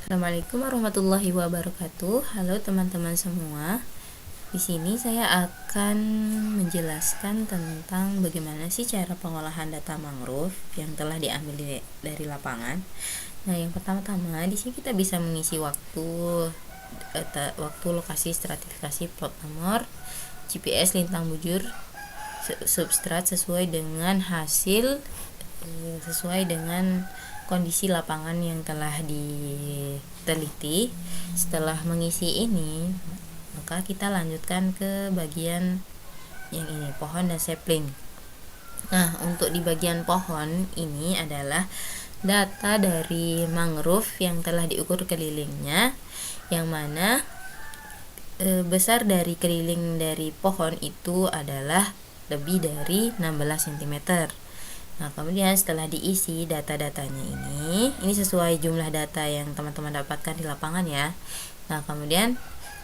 Assalamualaikum warahmatullahi wabarakatuh. Halo teman-teman semua. Di sini saya akan menjelaskan tentang bagaimana sih cara pengolahan data mangrove yang telah diambil dari lapangan. Nah, yang pertama-tama di sini kita bisa mengisi waktu, lokasi, stratifikasi, plot nomor, GPS, lintang bujur, substrat sesuai dengan hasil sesuai dengan kondisi lapangan yang telah diteliti. Setelah mengisi ini, maka kita lanjutkan ke bagian yang ini, pohon dan sapling. Nah, untuk di bagian pohon ini adalah data dari mangrove yang telah diukur kelilingnya, yang mana besar dari keliling dari pohon itu adalah lebih dari 16 cm. Nah, kemudian setelah diisi data-datanya ini sesuai jumlah data yang teman-teman dapatkan di lapangan ya. Nah, kemudian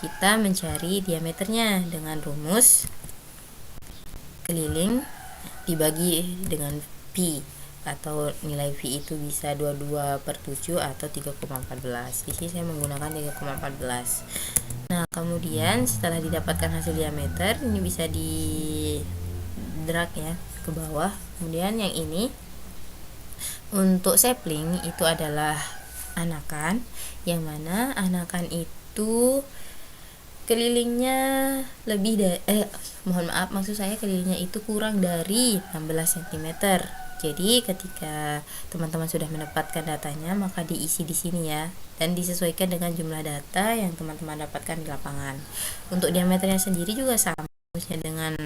kita mencari diameternya dengan rumus keliling dibagi dengan pi, atau nilai pi itu bisa 22/7 atau 3,14. Di sini saya menggunakan 3,14. Nah, kemudian setelah didapatkan hasil diameter, ini bisa di drag ya ke bawah. Kemudian yang ini untuk sapling itu adalah anakan, yang mana anakan itu kelilingnya maksud saya kelilingnya itu kurang dari 16 cm. Jadi ketika teman-teman sudah mendapatkan datanya, maka diisi di sini ya, dan disesuaikan dengan jumlah data yang teman-teman dapatkan di lapangan. Untuk diameternya sendiri juga sama dengan